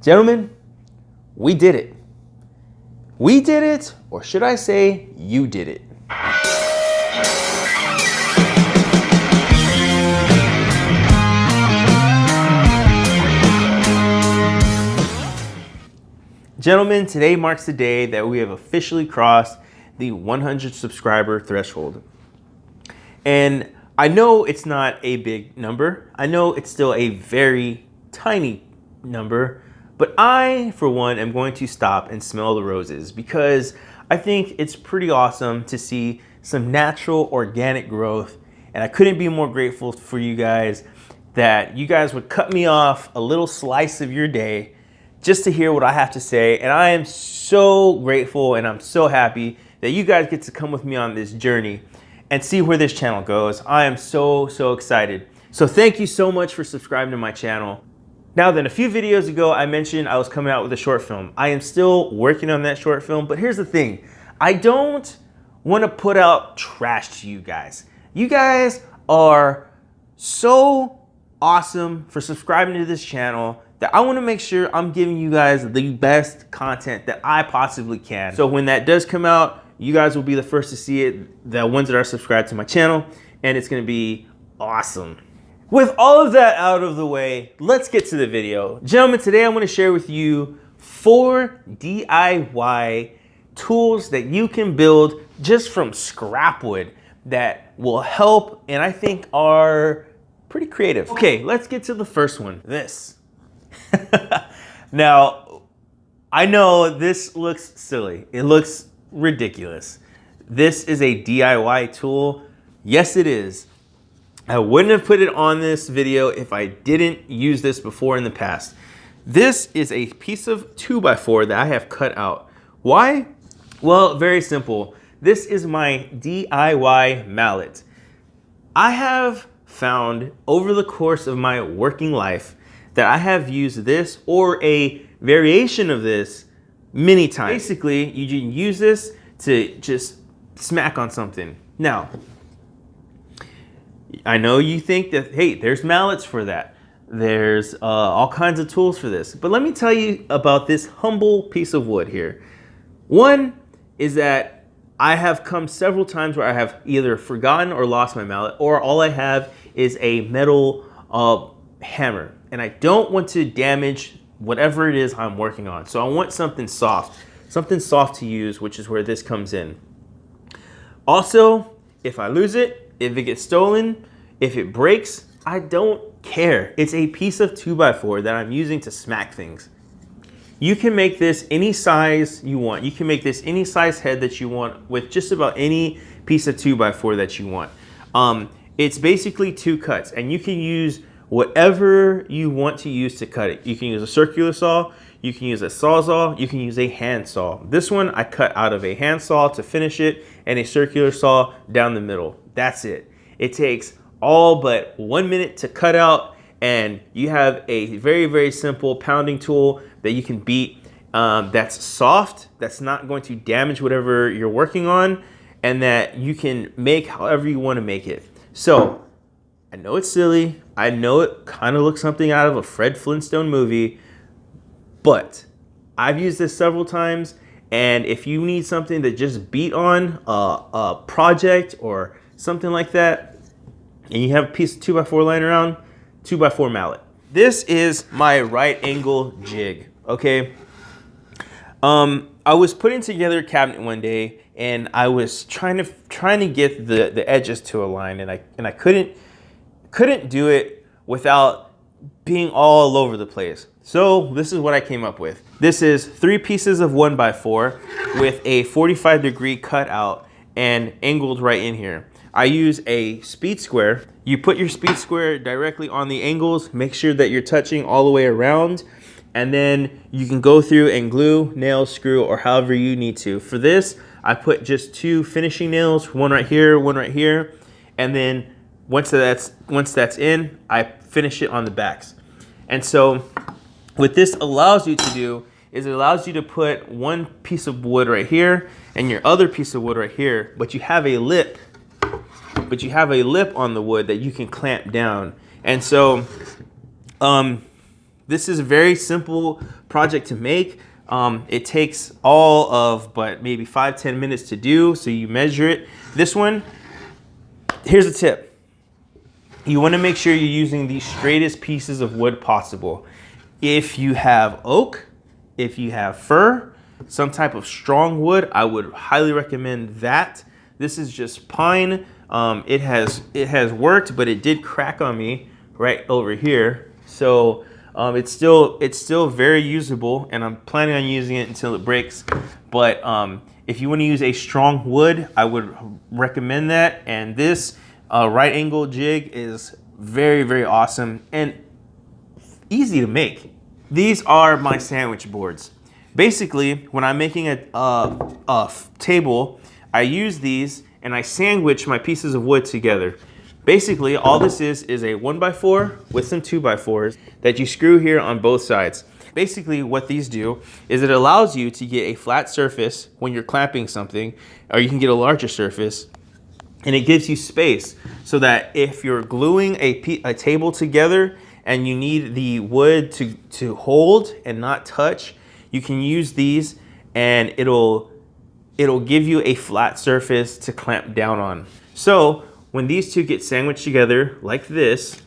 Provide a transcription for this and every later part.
Gentlemen, we did it. We did it, or should I say, you did it. Gentlemen, today marks the day that we have officially crossed the 100 subscriber threshold. And I know it's not a big number. I know it's still a very tiny number, but I, for one, am going to stop and smell the roses because I think it's pretty awesome to see some natural organic growth. And I couldn't be more grateful for you guys that you guys would cut me off a little slice of your day just to hear what I have to say. And I am so grateful and I'm so happy that you guys get to come with me on this journey and see where this channel goes. I am so excited. So thank you so much for subscribing to my channel. Now then, a few videos ago, I mentioned I was coming out with a short film. I am still working on that short film, but here's the thing. I don't want to put out trash to you guys. You guys are so awesome for subscribing to this channel that I want to make sure I'm giving you guys the best content that I possibly can. So when that does come out, you guys will be the first to see it, the ones that are subscribed to my channel, and it's going to be awesome. With all of that out of the way, let's get to the video. Gentlemen, today I'm going to share with you 4 DIY tools that you can build just from scrap wood that will help and I think are pretty creative. Okay, let's get to the first one, this. Now, I know this looks silly. It looks ridiculous. This is a DIY tool. Yes, it is. I wouldn't have put it on this video if I didn't use this before in the past. This is a piece of 2x4 that I have cut out. Why? Well, very simple. This is my DIY mallet. I have found over the course of my working life that I have used this or a variation of this many times. Basically, you can use this to just smack on something. Now, I know you think that, hey, there's mallets for that. There's all kinds of tools for this. But let me tell you about this humble piece of wood here. One is that I have come several times where I have either forgotten or lost my mallet, or all I have is a metal hammer. And I don't want to damage whatever it is I'm working on. So I want something soft to use, which is where this comes in. Also, if I lose it, if it gets stolen, if it breaks, I don't care. It's a piece of 2x4 that I'm using to smack things. You can make this any size you want. You can make this any size head that you want with just about any piece of 2x4 that you want. It's basically 2 cuts, and you can use whatever you want to use to cut it. You can use a circular saw, you can use a sawzall, you can use a hand saw. This one I cut out of a hand saw to finish it and a circular saw down the middle. That's it. It takes all but 1 minute to cut out, and you have a very simple pounding tool that you can beat that's soft, that's not going to damage whatever you're working on, and that you can make however you want to make it. So I know it's silly. I know it kind of looks something out of a Fred Flintstone movie, but I've used this several times. And if you need something to just beat on a project or something like that, and you have a piece of 2x4 lying around, 2x4 mallet. This is my right angle jig, okay? I was putting together a cabinet one day, and I was trying to get the edges to align, and I couldn't do it without being all over the place. So this is what I came up with. This is 3 pieces of 1x4 with a 45-degree cutout and angled right in here. I use a speed square. You put your speed square directly on the angles, make sure that you're touching all the way around, and then you can go through and glue, nail, screw, or however you need to. For this, I put just 2 finishing nails, one right here, and then once that's in, I finish it on the backs. And so what this allows you to do is it allows you to put one piece of wood right here and your other piece of wood right here, but you have a lip on the wood that you can clamp down. And so This is a very simple project to make. It takes all of but maybe 5-10 minutes to do, so you measure it. This one, here's a tip. You want to make sure you're using the straightest pieces of wood possible. If you have oak, if you have fir, some type of strong wood, I would highly recommend that. This is just pine. It has worked, but it did crack on me right over here. So it's still very usable, and I'm planning on using it until it breaks. But if you want to use a strong wood, I would recommend that. And this right angle jig is very, very awesome and easy to make. These are my sandwich boards. Basically, when I'm making a table, I use these and I sandwich my pieces of wood together. Basically, all this is a 1x4 with some 2x4s that you screw here on both sides. Basically, what these do is it allows you to get a flat surface when you're clamping something, or you can get a larger surface, and it gives you space so that if you're gluing a table together and you need the wood to hold and not touch, you can use these and it'll give you a flat surface to clamp down on. So when these two get sandwiched together like this,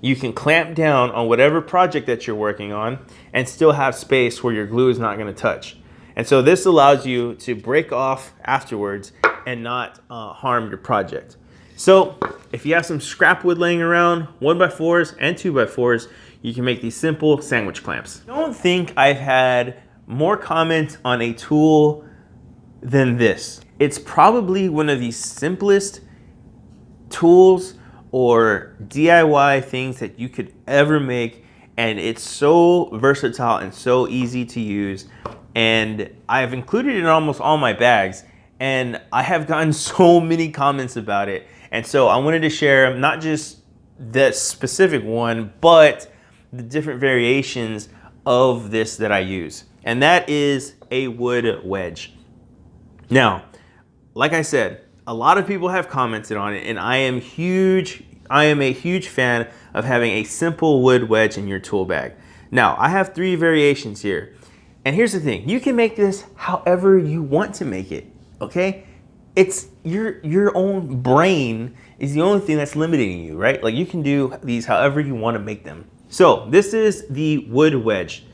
you can clamp down on whatever project that you're working on and still have space where your glue is not going to touch. And so this allows you to break off afterwards and not harm your project. So if you have some scrap wood laying around, 1x4s and 2x4s, you can make these simple sandwich clamps. I don't think I've had more comments on a tool than this. It's probably one of the simplest tools or DIY things that you could ever make, and it's so versatile and so easy to use. And I've included it in almost all my bags, and I have gotten so many comments about it. And so I wanted to share not just that specific one, but the different variations of this that I use. And that is a wood wedge. Now, like I said, a lot of people have commented on it, and I am a huge fan of having a simple wood wedge in your tool bag. Now, I have 3 variations here. And here's the thing, you can make this however you want to make it, okay? It's your own brain is the only thing that's limiting you, right? Like, you can do these however you want to make them. So this is the wood wedge.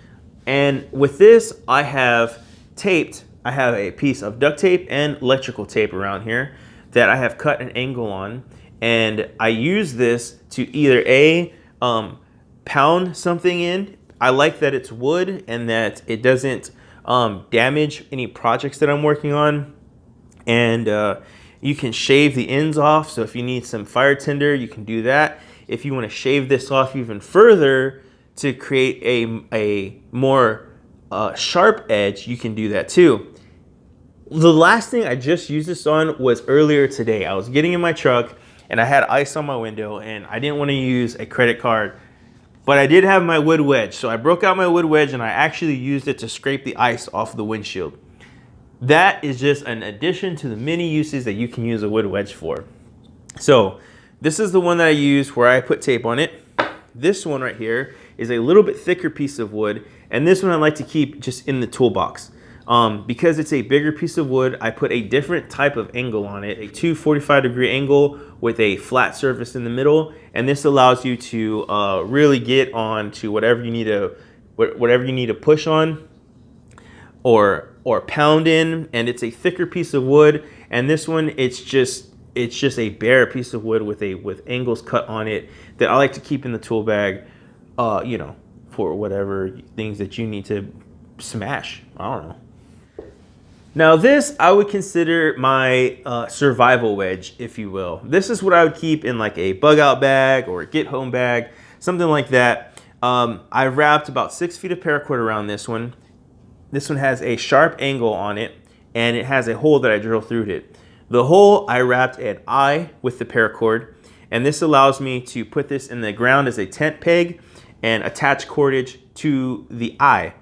And with this, I have a piece of duct tape and electrical tape around here that I have cut an angle on. And I use this to either pound something in. I like that it's wood and that it doesn't damage any projects that I'm working on. And you can shave the ends off. So if you need some fire tinder, you can do that. If you want to shave this off even further to create a more sharp edge, you can do that too. The last thing I just used this on was earlier today. I was getting in my truck and I had ice on my window and I didn't want to use a credit card, but I did have my wood wedge. So I broke out my wood wedge and I actually used it to scrape the ice off the windshield. That is just an addition to the many uses that you can use a wood wedge for. So this is the one that I use where I put tape on it. This one right here is a little bit thicker piece of wood, and this one I like to keep just in the toolbox. Because it's a bigger piece of wood, I put a different type of angle on it, a 245-degree angle with a flat surface in the middle, and this allows you to really get on to whatever you need to push on or pound in. And it's a thicker piece of wood, and this one it's just a bare piece of wood with angles cut on it that I like to keep in the tool bag, you know, for whatever things that you need to smash. I don't know. Now this I would consider my survival wedge, if you will. This is what I would keep in like a bug out bag or a get home bag, something like that. I wrapped about 6 feet of paracord around this one. This one has a sharp angle on it, and it has a hole that I drill through it. The hole I wrapped an eye with the paracord, and this allows me to put this in the ground as a tent peg and attach cordage to the eye.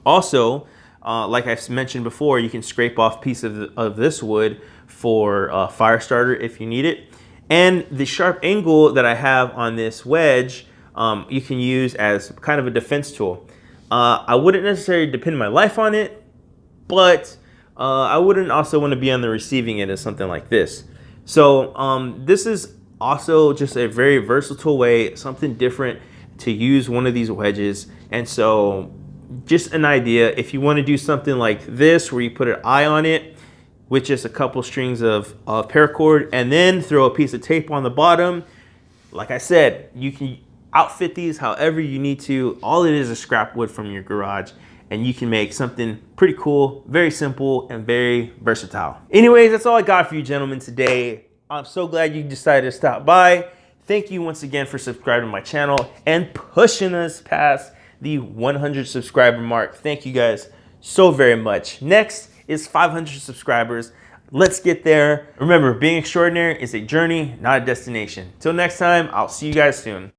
Also, like I've mentioned before, you can scrape off a piece of this wood for a fire starter if you need it. And the sharp angle that I have on this wedge you can use as kind of a defense tool. I wouldn't necessarily depend my life on it, but I wouldn't also want to be on the receiving end of something like this. So this is also just a very versatile way, something different to use one of these wedges. And so just an idea, if you want to do something like this where you put an eye on it with just a couple strings of paracord and then throw a piece of tape on the bottom, like I said, you can outfit these however you need to. All it is scrap wood from your garage, and you can make something pretty cool, very simple, and very versatile. Anyways, that's all I got for you gentlemen today. I'm so glad you decided to stop by. Thank you once again for subscribing to my channel and pushing us past the 100 subscriber mark. Thank you guys so very much. Next is 500 subscribers. Let's get there. Remember, being extraordinary is a journey, not a destination. Till next time, I'll see you guys soon.